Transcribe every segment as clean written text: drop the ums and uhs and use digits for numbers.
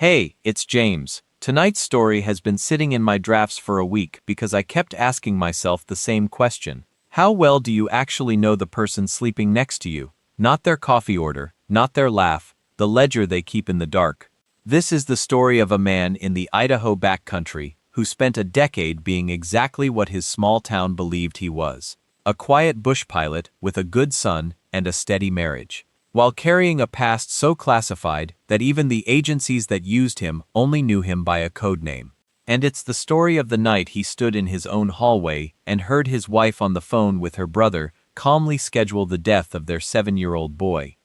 Hey, it's James. Tonight's story has been sitting in my drafts for a week because I kept asking myself the same question. How well do you actually know the person sleeping next to you? Not their coffee order, not their laugh, the ledger they keep in the dark. This is the story of a man in the Idaho backcountry who spent a decade being exactly what his small town believed he was. A quiet bush pilot with a good son and a steady marriage, while carrying a past so classified that even the agencies that used him only knew him by a code name. And it's the story of the night he stood in his own hallway and heard his wife on the phone with her brother calmly schedule the death of their 7-year-old boy.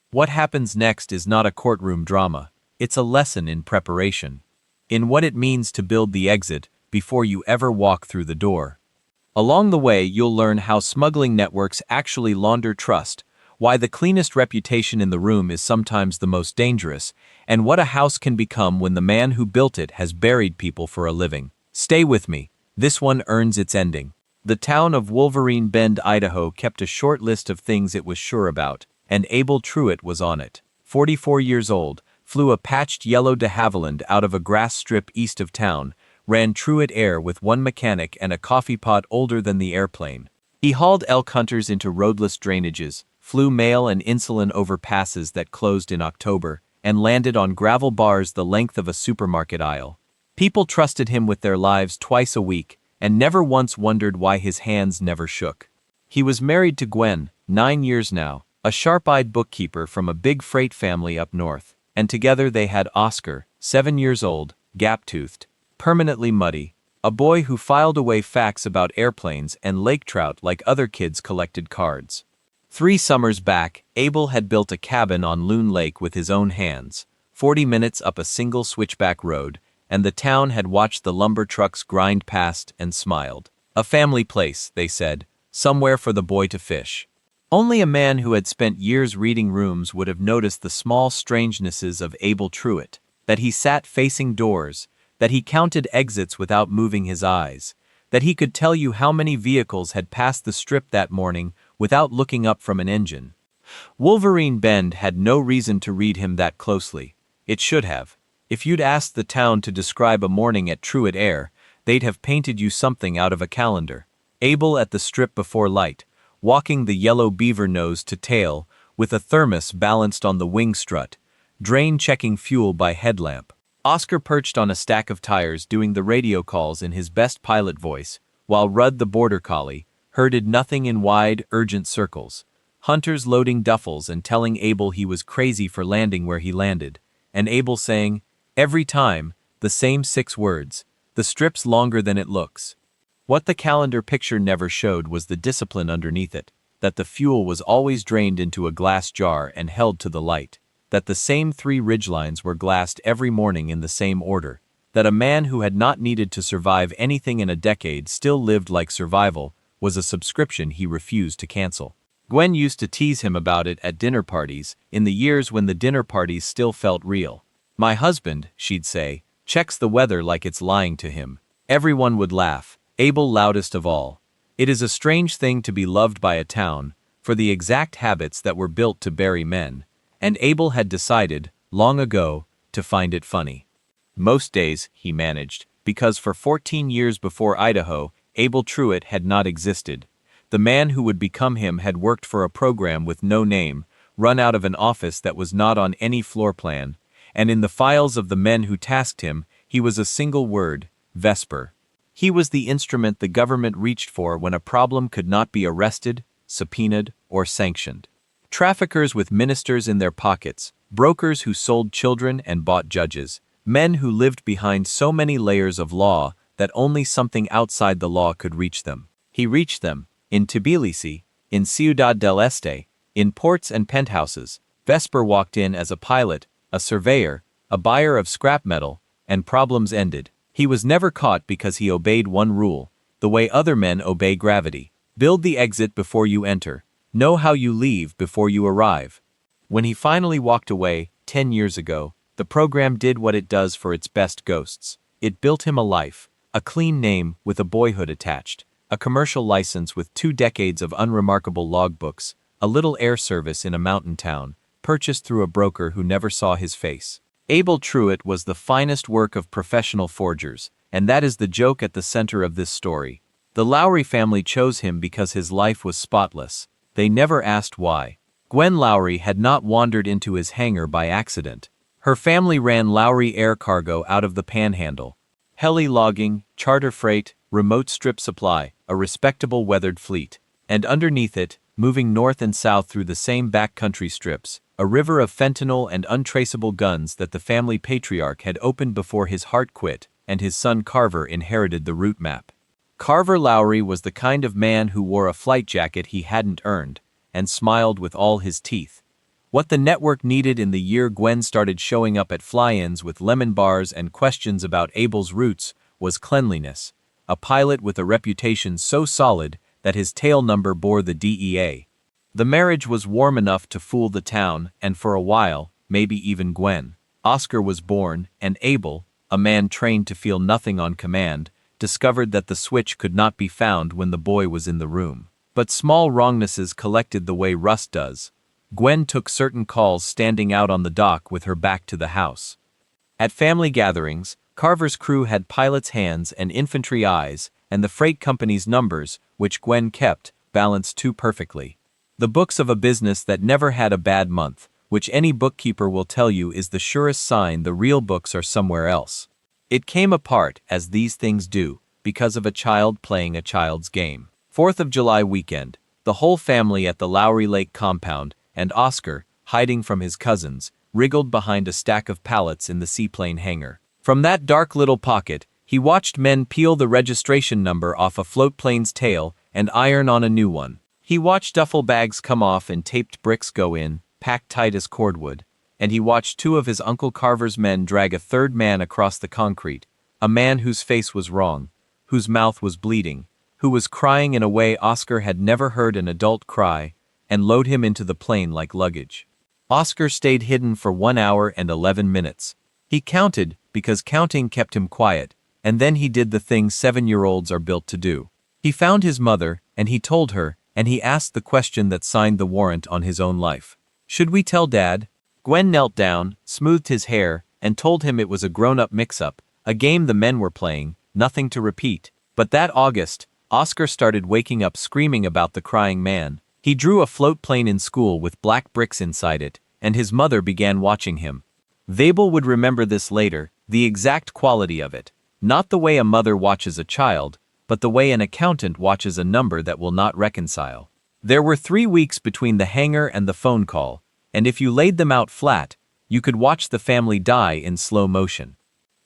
What happens next is not a courtroom drama, it's a lesson in preparation. In what it means to build the exit before you ever walk through the door. Along the way, you'll learn how smuggling networks actually launder trust, why the cleanest reputation in the room is sometimes the most dangerous, and what a house can become when the man who built it has buried people for a living. Stay with me. This one earns its ending. The town of Wolverine Bend, Idaho kept a short list of things it was sure about, and Abel Truitt was on it. 44 years old, flew a patched yellow de Havilland out of a grass strip east of town, ran Truitt Air with one mechanic and a coffee pot older than the airplane. He hauled elk hunters into roadless drainages, flew mail and insulin over passes that closed in October, and landed on gravel bars the length of a supermarket aisle. People trusted him with their lives twice a week, and never once wondered why his hands never shook. He was married to Gwen, 9 years now, a sharp-eyed bookkeeper from a big freight family up north, and together they had Oscar, 7 years old, gap-toothed, permanently muddy, a boy who filed away facts about airplanes and lake trout like other kids collected cards. 3 summers back, Abel had built a cabin on Loon Lake with his own hands, 40 minutes up a single switchback road, and the town had watched the lumber trucks grind past and smiled. A family place, they said, somewhere for the boy to fish. Only a man who had spent years reading rooms would have noticed the small strangenesses of Abel Truitt, that he sat facing doors, that he counted exits without moving his eyes, that he could tell you how many vehicles had passed the strip that morning without looking up from an engine. Wolverine Bend had no reason to read him that closely. It should have. If you'd asked the town to describe a morning at Truitt Air, they'd have painted you something out of a calendar. Abel at the strip before light, walking the yellow beaver nose to tail, with a thermos balanced on the wing strut, drain checking fuel by headlamp. Oscar perched on a stack of tires doing the radio calls in his best pilot voice, while Rudd the border collie herded nothing in wide, urgent circles. Hunters loading duffels and telling Abel he was crazy for landing where he landed, and Abel saying, every time, the same 6 words, the strip's longer than it looks. What the calendar picture never showed was the discipline underneath it, that the fuel was always drained into a glass jar and held to the light, that the same 3 ridgelines were glassed every morning in the same order, that a man who had not needed to survive anything in a decade still lived like survival was a subscription he refused to cancel. Gwen used to tease him about it at dinner parties, in the years when the dinner parties still felt real. My husband, she'd say, checks the weather like it's lying to him. Everyone would laugh, Abel loudest of all. It is a strange thing to be loved by a town, for the exact habits that were built to bury men, and Abel had decided, long ago, to find it funny. Most days, he managed, because for 14 years before Idaho, Abel Truitt had not existed. The man who would become him had worked for a program with no name, run out of an office that was not on any floor plan, and in the files of the men who tasked him, he was a single word, Vesper. He was the instrument the government reached for when a problem could not be arrested, subpoenaed, or sanctioned. Traffickers with ministers in their pockets, brokers who sold children and bought judges, men who lived behind so many layers of law that only something outside the law could reach them. He reached them, in Tbilisi, in Ciudad del Este, in ports and penthouses. Vesper walked in as a pilot, a surveyor, a buyer of scrap metal, and problems ended. He was never caught because he obeyed one rule, the way other men obey gravity. Build the exit before you enter. Know how you leave before you arrive. When he finally walked away, 10 years ago, the program did what it does for its best ghosts. It built him a life, a clean name with a boyhood attached, a commercial license with 2 decades of unremarkable logbooks, a little air service in a mountain town, purchased through a broker who never saw his face. Abel Truitt was the finest work of professional forgers, and that is the joke at the center of this story. The Lowry family chose him because his life was spotless. They never asked why. Gwen Lowry had not wandered into his hangar by accident. Her family ran Lowry Air Cargo out of the Panhandle. Heli logging, charter freight, remote strip supply, a respectable weathered fleet. And underneath it, moving north and south through the same backcountry strips, a river of fentanyl and untraceable guns that the family patriarch had opened before his heart quit, and his son Carver inherited the route map. Carver Lowry was the kind of man who wore a flight jacket he hadn't earned, and smiled with all his teeth. What the network needed in the year Gwen started showing up at fly-ins with lemon bars and questions about Abel's roots was cleanliness, a pilot with a reputation so solid that his tail number bore the DEA. The marriage was warm enough to fool the town, and for a while, maybe even Gwen. Oscar was born, and Abel, a man trained to feel nothing on command, discovered that the switch could not be found when the boy was in the room. But small wrongnesses collected the way rust does. Gwen took certain calls standing out on the dock with her back to the house. At family gatherings, Carver's crew had pilot's hands and infantry eyes, and the freight company's numbers, which Gwen kept, balanced too perfectly. The books of a business that never had a bad month, which any bookkeeper will tell you is the surest sign the real books are somewhere else. It came apart, as these things do, because of a child playing a child's game. 4th of July weekend, the whole family at the Lowry Lake compound, and Oscar, hiding from his cousins, wriggled behind a stack of pallets in the seaplane hangar. From that dark little pocket, he watched men peel the registration number off a float plane's tail and iron on a new one. He watched duffel bags come off and taped bricks go in, packed tight as cordwood. And he watched two of his Uncle Carver's men drag a third man across the concrete, a man whose face was wrong, whose mouth was bleeding, who was crying in a way Oscar had never heard an adult cry, and load him into the plane like luggage. Oscar stayed hidden for 1 hour and 11 minutes. He counted, because counting kept him quiet, and then he did the thing 7-year-olds are built to do. He found his mother, and he told her, and he asked the question that signed the warrant on his own life. Should we tell Dad? Gwen knelt down, smoothed his hair, and told him it was a grown-up mix-up, a game the men were playing, nothing to repeat. But that August, Oscar started waking up screaming about the crying man. He drew a float plane in school with black bricks inside it, and his mother began watching him. Zabel would remember this later, the exact quality of it. Not the way a mother watches a child, but the way an accountant watches a number that will not reconcile. There were 3 weeks between the hangar and the phone call, and if you laid them out flat, you could watch the family die in slow motion.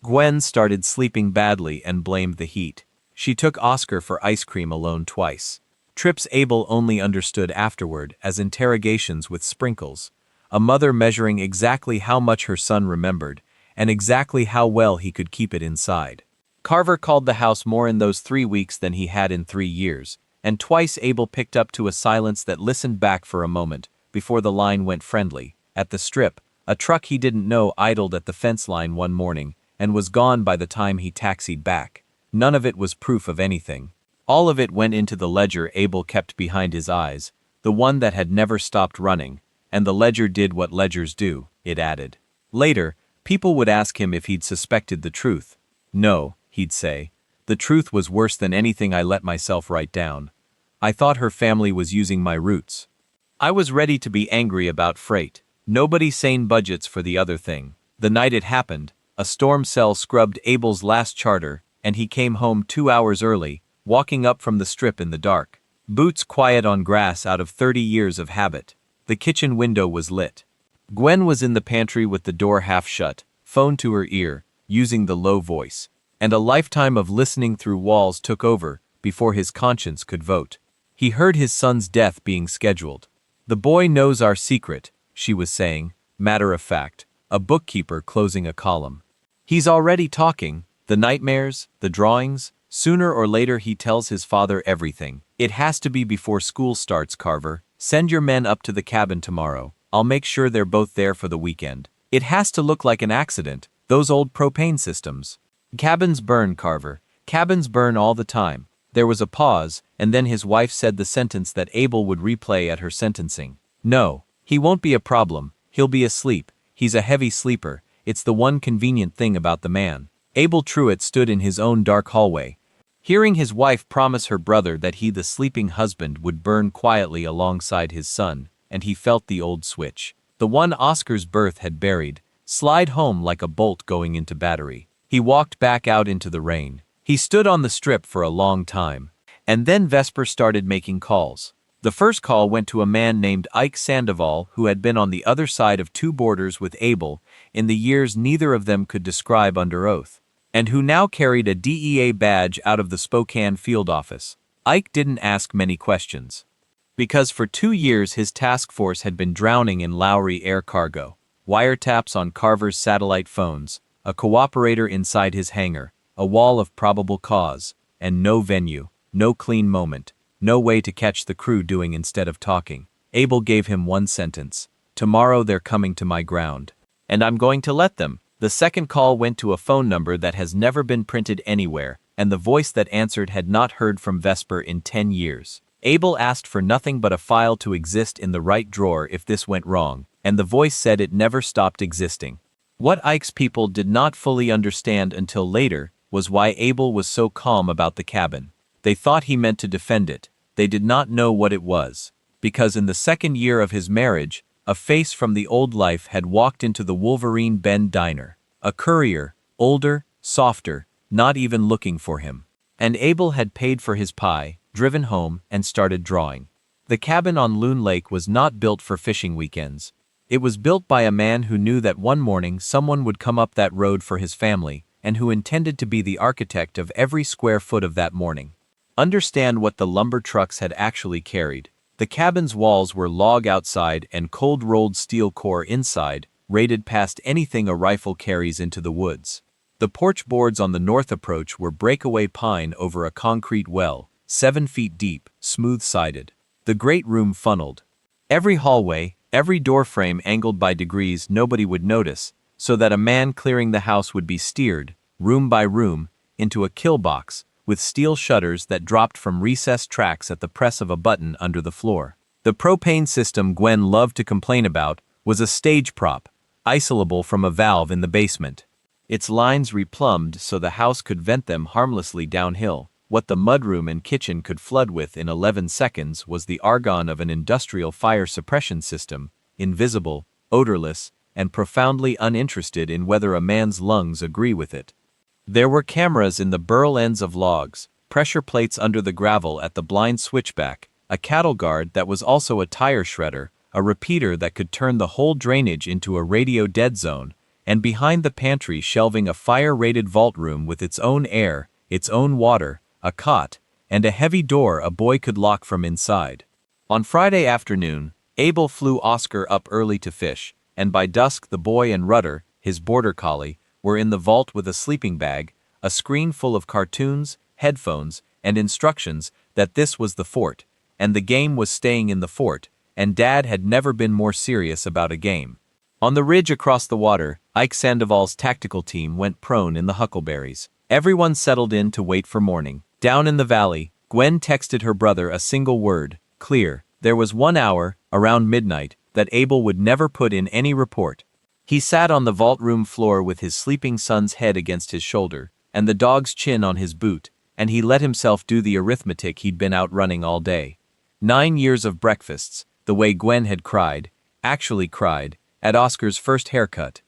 Gwen started sleeping badly and blamed the heat. She took Oscar for ice cream alone twice. Trips Abel only understood afterward as interrogations with sprinkles, a mother measuring exactly how much her son remembered, and exactly how well he could keep it inside. Carver called the house more in those 3 weeks than he had in 3 years, and twice Abel picked up to a silence that listened back for a moment, before the line went friendly. At the strip, a truck he didn't know idled at the fence line one morning, and was gone by the time he taxied back. None of it was proof of anything. All of it went into the ledger Abel kept behind his eyes, the one that had never stopped running, and the ledger did what ledgers do, it added. Later, people would ask him if he'd suspected the truth. No, he'd say. The truth was worse than anything I let myself write down. I thought her family was using my roots. I was ready to be angry about freight. Nobody sane budgets for the other thing. The night it happened, a storm cell scrubbed Abel's last charter, and he came home 2 hours early, walking up from the strip in the dark. Boots quiet on grass out of 30 years of habit. The kitchen window was lit. Gwen was in the pantry with the door half shut, phone to her ear, using the low voice. And a lifetime of listening through walls took over, before his conscience could vote. He heard his son's death being scheduled. The boy knows our secret, she was saying, matter of fact, a bookkeeper closing a column. He's already talking, the nightmares, the drawings. Sooner or later he tells his father everything. It has to be before school starts, Carver. Send your men up to the cabin tomorrow. I'll make sure they're both there for the weekend. It has to look like an accident, those old propane systems. Cabins burn, Carver. Cabins burn all the time. There was a pause, and then his wife said the sentence that Abel would replay at her sentencing. No, he won't be a problem. He'll be asleep. He's a heavy sleeper. It's the one convenient thing about the man. Abel Truitt stood in his own dark hallway, hearing his wife promise her brother that he, the sleeping husband, would burn quietly alongside his son, and he felt the old switch, the one Oscar's birth had buried, slide home like a bolt going into battery. He walked back out into the rain. He stood on the strip for a long time. And then Vesper started making calls. The first call went to a man named Ike Sandoval, who had been on the other side of two borders with Abel in the years neither of them could describe under oath, and who now carried a DEA badge out of the Spokane field office. Ike didn't ask many questions, because for 2 years his task force had been drowning in Lowry air cargo, wiretaps on Carver's satellite phones, a cooperator inside his hangar, a wall of probable cause, and no venue, no clean moment, no way to catch the crew doing instead of talking. Abel gave him one sentence: "Tomorrow they're coming to my ground. And I'm going to let them." The second call went to a phone number that has never been printed anywhere, and the voice that answered had not heard from Vesper in 10 years. Abel asked for nothing but a file to exist in the right drawer if this went wrong, and the voice said it never stopped existing. What Ike's people did not fully understand until later was why Abel was so calm about the cabin. They thought he meant to defend it. They did not know what it was, because in the second year of his marriage, a face from the old life had walked into the Wolverine Bend diner. A courier, older, softer, not even looking for him. And Abel had paid for his pie, driven home, and started drawing. The cabin on Loon Lake was not built for fishing weekends. It was built by a man who knew that one morning someone would come up that road for his family, and who intended to be the architect of every square foot of that morning. Understand what the lumber trucks had actually carried. The cabin's walls were log outside and cold-rolled steel core inside, rated past anything a rifle carries into the woods. The porch boards on the north approach were breakaway pine over a concrete well, 7 feet deep, smooth-sided. The great room funneled. Every hallway, every doorframe angled by degrees nobody would notice, so that a man clearing the house would be steered, room by room, into a kill box, with steel shutters that dropped from recessed tracks at the press of a button under the floor. The propane system Gwen loved to complain about was a stage prop, isolable from a valve in the basement. Its lines replumbed so the house could vent them harmlessly downhill. What the mudroom and kitchen could flood with in 11 seconds was the argon of an industrial fire suppression system, invisible, odorless, and profoundly uninterested in whether a man's lungs agree with it. There were cameras in the burl ends of logs, pressure plates under the gravel at the blind switchback, a cattle guard that was also a tire shredder, a repeater that could turn the whole drainage into a radio dead zone, and behind the pantry shelving a fire-rated vault room with its own air, its own water, a cot, and a heavy door a boy could lock from inside. On Friday afternoon, Abel flew Oscar up early to fish, and by dusk the boy and Rudder, his border collie, were in the vault with a sleeping bag, a screen full of cartoons, headphones, and instructions that this was the fort, and the game was staying in the fort, and Dad had never been more serious about a game. On the ridge across the water, Ike Sandoval's tactical team went prone in the huckleberries. Everyone settled in to wait for morning. Down in the valley, Gwen texted her brother a single word: clear. There was 1 hour, around midnight, that Abel would never put in any report. He sat on the vault room floor with his sleeping son's head against his shoulder, and the dog's chin on his boot, and he let himself do the arithmetic he'd been out running all day. 9 years of breakfasts, the way Gwen had cried, actually cried, at Oscar's first haircut.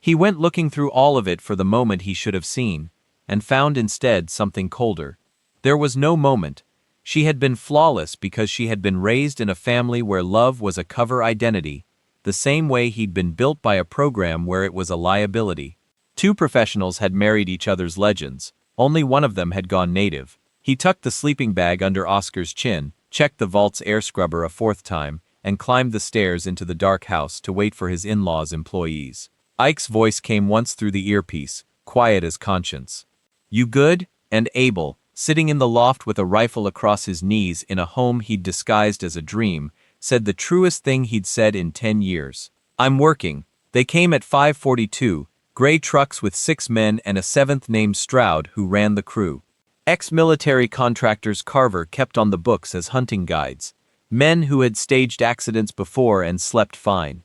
He went looking through all of it for the moment he should have seen, and found instead something colder. There was no moment. She had been flawless because she had been raised in a family where love was a cover identity, the same way he'd been built by a program where it was a liability. 2 professionals had married each other's legends. Only one of them had gone native. He tucked the sleeping bag under Oscar's chin, checked the vault's air scrubber a 4th time, and climbed the stairs into the dark house to wait for his in-laws' employees. Ike's voice came once through the earpiece, quiet as conscience. "You good?" And Abel, sitting in the loft with a rifle across his knees in a home he'd disguised as a dream, said the truest thing he'd said in 10 years. "I'm working." They came at 5:42, gray trucks with 6 men and a 7th named Stroud who ran the crew. Ex-military contractors Carver kept on the books as hunting guides. Men who had staged accidents before and slept fine.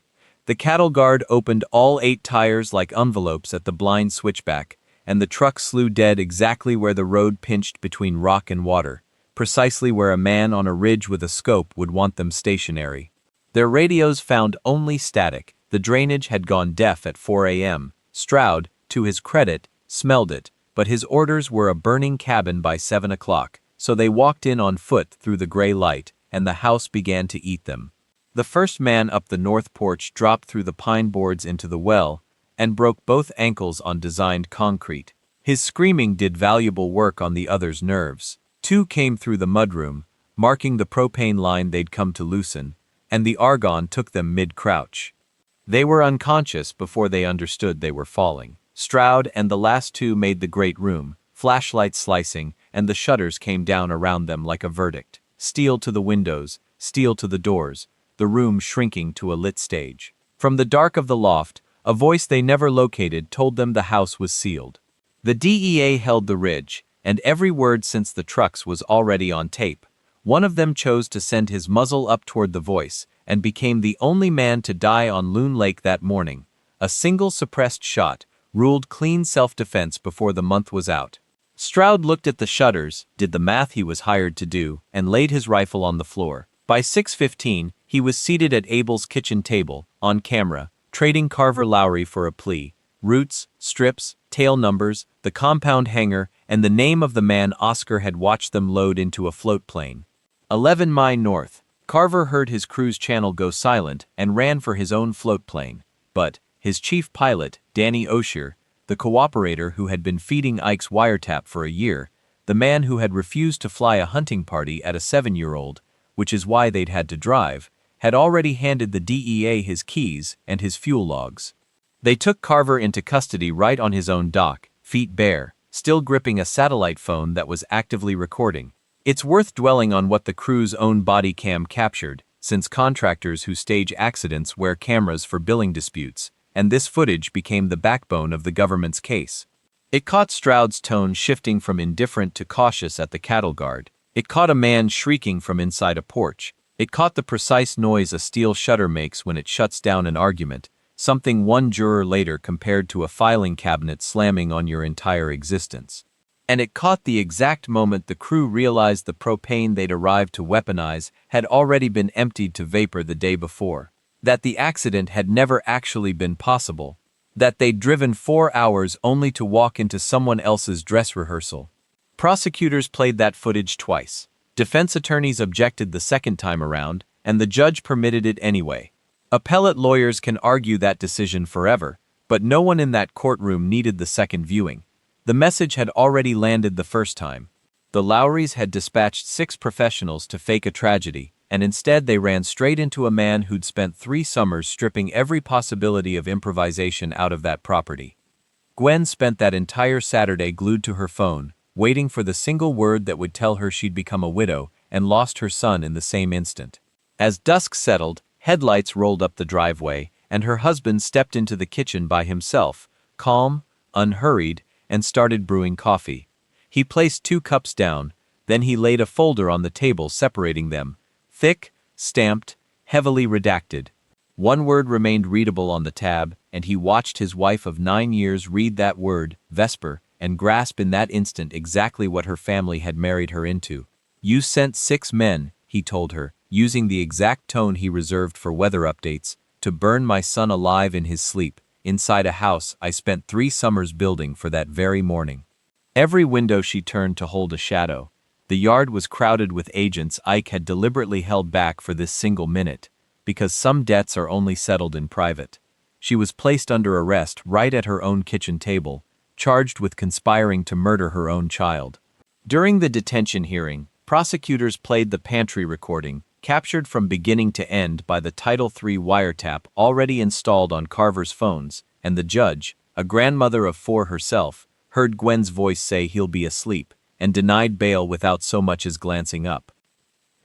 The cattle guard opened all 8 tires like envelopes at the blind switchback, and the truck slew dead exactly where the road pinched between rock and water, precisely where a man on a ridge with a scope would want them stationary. Their radios found only static. The drainage had gone deaf at 4 a.m. Stroud, to his credit, smelled it, but his orders were a burning cabin by 7 o'clock, so they walked in on foot through the gray light, and the house began to eat them. The first man up the north porch dropped through the pine boards into the well, and broke both ankles on designed concrete. His screaming did valuable work on the others' nerves. 2 came through the mudroom, marking the propane line they'd come to loosen, and the argon took them mid-crouch. They were unconscious before they understood they were falling. Stroud and the last 2 made the great room, flashlights slicing, and the shutters came down around them like a verdict. Steel to the windows, steel to the doors, the room shrinking to a lit stage. From the dark of the loft, a voice they never located told them the house was sealed. The DEA held the ridge, and every word since the trucks was already on tape. One of them chose to send his muzzle up toward the voice, and became the only man to die on Loon Lake that morning. A single suppressed shot, ruled clean self-defense before the month was out. Stroud looked at the shutters, did the math he was hired to do, and laid his rifle on the floor. By 6:15, he was seated at Abel's kitchen table, on camera, trading Carver Lowry for a plea, routes, strips, tail numbers, the compound hanger, and the name of the man Oscar had watched them load into a float plane. 11 miles north. Carver heard his cruise channel go silent and ran for his own float plane, but his chief pilot, Danny Oshier, the cooperator who had been feeding Ike's wiretap for a year, the man who had refused to fly a hunting party at a 7-year-old, which is why they'd had to drive, had already handed the DEA his keys and his fuel logs. They took Carver into custody right on his own dock, feet bare, still gripping a satellite phone that was actively recording. It's worth dwelling on what the crew's own body cam captured, since contractors who stage accidents wear cameras for billing disputes, and this footage became the backbone of the government's case. It caught Stroud's tone shifting from indifferent to cautious at the cattle guard. It caught a man shrieking from inside a porch. It caught the precise noise a steel shutter makes when it shuts down an argument, something one juror later compared to a filing cabinet slamming on your entire existence. And it caught the exact moment the crew realized the propane they'd arrived to weaponize had already been emptied to vapor the day before. That the accident had never actually been possible. That they'd driven 4 hours only to walk into someone else's dress rehearsal. Prosecutors played that footage twice. Defense attorneys objected the second time around, and the judge permitted it anyway. Appellate lawyers can argue that decision forever, but no one in that courtroom needed the second viewing. The message had already landed the first time. The Lowrys had dispatched 6 professionals to fake a tragedy, and instead they ran straight into a man who'd spent 3 summers stripping every possibility of improvisation out of that property. Gwen spent that entire Saturday glued to her phone, waiting for the single word that would tell her she'd become a widow and lost her son in the same instant. As dusk settled, headlights rolled up the driveway, and her husband stepped into the kitchen by himself, calm, unhurried, and started brewing coffee. He placed 2 cups down, then he laid a folder on the table separating them, thick, stamped, heavily redacted. One word remained readable on the tab, and he watched his wife of 9 years read that word, Vesper, and grasp in that instant exactly what her family had married her into. "You sent 6 men," he told her, using the exact tone he reserved for weather updates, "to burn my son alive in his sleep, inside a house I spent 3 summers building for that very morning." Every window she turned to hold a shadow. The yard was crowded with agents Ike had deliberately held back for this single minute, because some debts are only settled in private. She was placed under arrest right at her own kitchen table, charged with conspiring to murder her own child. During the detention hearing, prosecutors played the pantry recording, captured from beginning to end by the Title III wiretap already installed on Carver's phones, and the judge, a grandmother of 4 herself, heard Gwen's voice say he'll be asleep, and denied bail without so much as glancing up.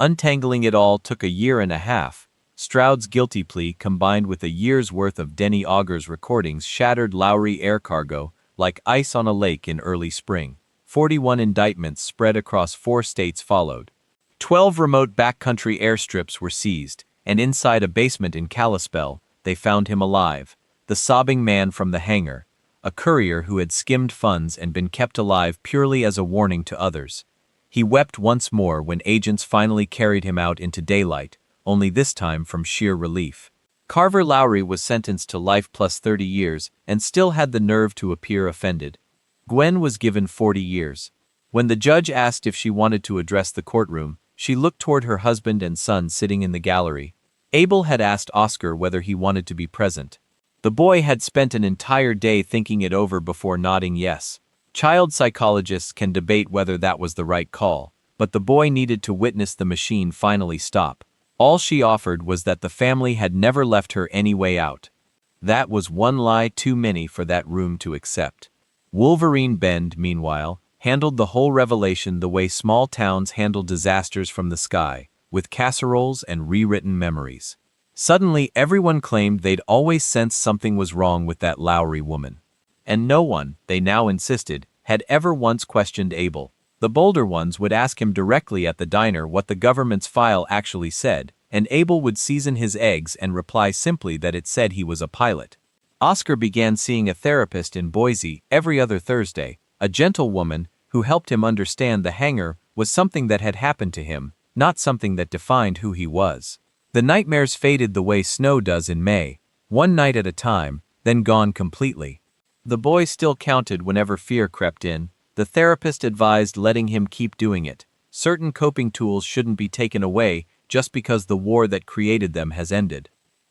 Untangling it all took a year and a half. Stroud's guilty plea combined with a year's worth of Denny Augur's recordings shattered Lowry air cargo like ice on a lake in early spring. 41 indictments spread across 4 states followed. 12 remote backcountry airstrips were seized, and inside a basement in Kalispell, they found him alive, the sobbing man from the hangar, a courier who had skimmed funds and been kept alive purely as a warning to others. He wept once more when agents finally carried him out into daylight, only this time from sheer relief. Carver Lowry was sentenced to life plus 30 years and still had the nerve to appear offended. Gwen was given 40 years. When the judge asked if she wanted to address the courtroom, she looked toward her husband and son sitting in the gallery. Abel had asked Oscar whether he wanted to be present. The boy had spent an entire day thinking it over before nodding yes. Child psychologists can debate whether that was the right call, but the boy needed to witness the machine finally stop. All she offered was that the family had never left her any way out. That was one lie too many for that room to accept. Wolverine Bend, meanwhile, handled the whole revelation the way small towns handle disasters from the sky, with casseroles and rewritten memories. Suddenly, everyone claimed they'd always sensed something was wrong with that Lowry woman. And no one, they now insisted, had ever once questioned Abel. The bolder ones would ask him directly at the diner what the government's file actually said, and Abel would season his eggs and reply simply that it said he was a pilot. Oscar began seeing a therapist in Boise every other Thursday, a gentle woman who helped him understand the hangar was something that had happened to him, not something that defined who he was. The nightmares faded the way snow does in May, one night at a time, then gone completely. The boy still counted whenever fear crept in. The therapist advised letting him keep doing it. Certain coping tools shouldn't be taken away just because the war that created them has ended.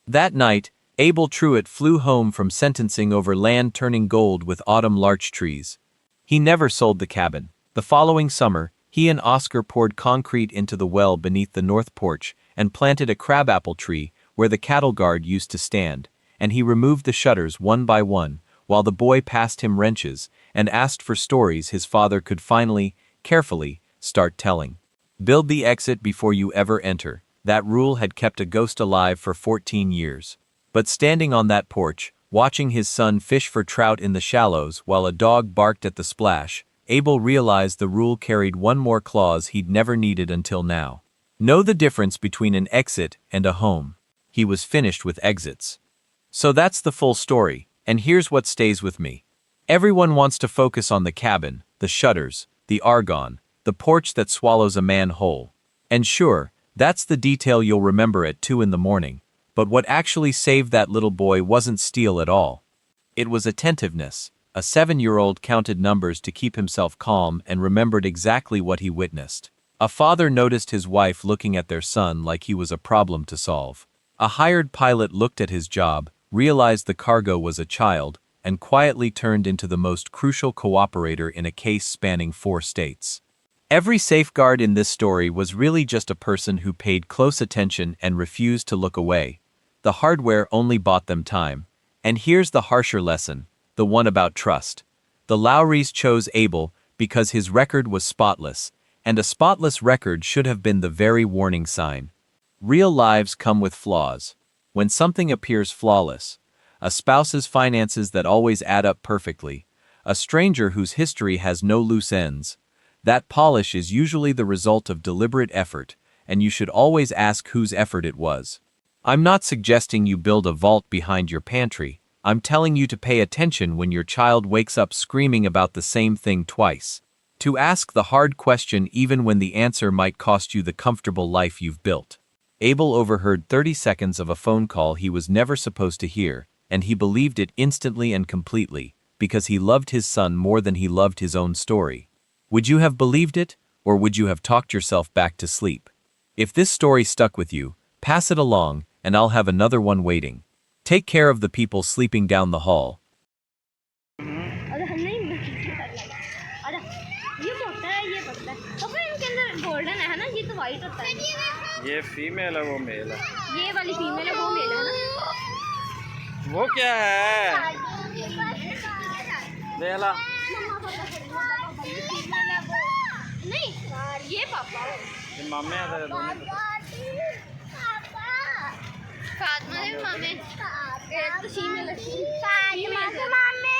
That night, Abel Truitt flew home from sentencing over land turning gold with autumn larch trees. He never sold the cabin. The following summer, he and Oscar poured concrete into the well beneath the north porch and planted a crabapple tree where the cattle guard used to stand, and he removed the shutters one by one, while the boy passed him wrenches and asked for stories his father could finally, carefully, start telling. Build the exit before you ever enter. That rule had kept a ghost alive for 14 years. But standing on that porch, watching his son fish for trout in the shallows while a dog barked at the splash, Abel realized the rule carried one more clause he'd never needed until now. Know the difference between an exit and a home. He was finished with exits. So that's the full story, and here's what stays with me. Everyone wants to focus on the cabin, the shutters, the argon, the porch that swallows a man whole. And sure, that's the detail you'll remember at 2 in the morning. But what actually saved that little boy wasn't steel at all. It was attentiveness. A 7-year-old counted numbers to keep himself calm and remembered exactly what he witnessed. A father noticed his wife looking at their son like he was a problem to solve. A hired pilot looked at his job, realized the cargo was a child, and quietly turned into the most crucial cooperator in a case spanning 4 states. Every safeguard in this story was really just a person who paid close attention and refused to look away. The hardware only bought them time. And here's the harsher lesson, the one about trust. The Lowrys chose Abel because his record was spotless, and a spotless record should have been the very warning sign. Real lives come with flaws. When something appears flawless, a spouse's finances that always add up perfectly, a stranger whose history has no loose ends, that polish is usually the result of deliberate effort, and you should always ask whose effort it was. I'm not suggesting you build a vault behind your pantry. I'm telling you to pay attention when your child wakes up screaming about the same thing twice. To ask the hard question even when the answer might cost you the comfortable life you've built. Abel overheard 30 seconds of a phone call he was never supposed to hear, and he believed it instantly and completely, because he loved his son more than he loved his own story. Would you have believed it, or would you have talked yourself back to sleep? If this story stuck with you, pass it along, and I'll have another one waiting. Take care of the people sleeping down the hall. ये female है वो mail है ये वाली female है वो mail है ना वो क्या है देला नहीं ये पापा ये मामे आ रहे दोनों फातिमा ने मामे तो फीमेल है फातिमा के मामे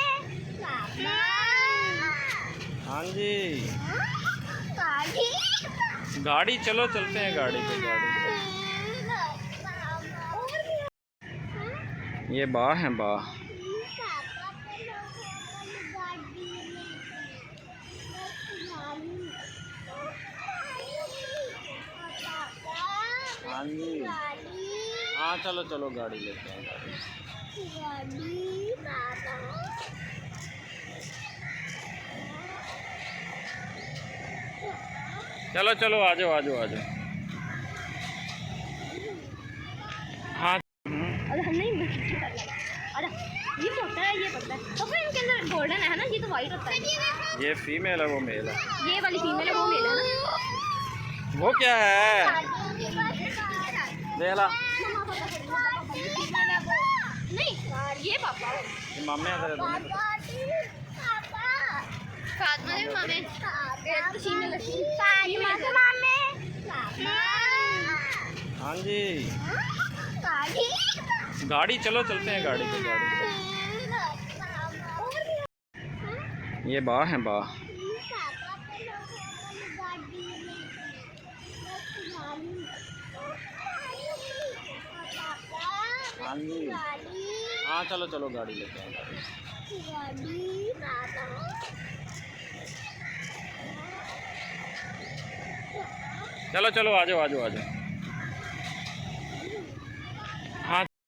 हाँ जी गाड़ी चलो चलते हैं गाड़ी पे गाड़ी ये बा है बा। हाँ जी। हाँ चलो चलो गाड़ी लेते हैं गाड़ी। चलो चलो आ जाओ आ जाओ आ जाओ। हाँ। अरे हम नहीं अरे ये पता है ये पता है तो फिर इनके अंदर गोल्डन है ना, ये तो वाइट होता है। ये फीमेल है वो मेल है। ये वाली फीमेल है वो मेल है ना। वो क्या है? देख ला। नहीं ये पापा ये मामे आ तेरे दोनों। फातिमा ने मामे तो फीमेल हाँ जी। गाड़ी चलो चलते हैं गाड़ी पे गाड़ी। ये बा है बा। हाँ जी। हाँ चलो चलो गाड़ी लेते हैं गाड़ी। चलो चलो आ जाओ आ जाओ आ जाओ।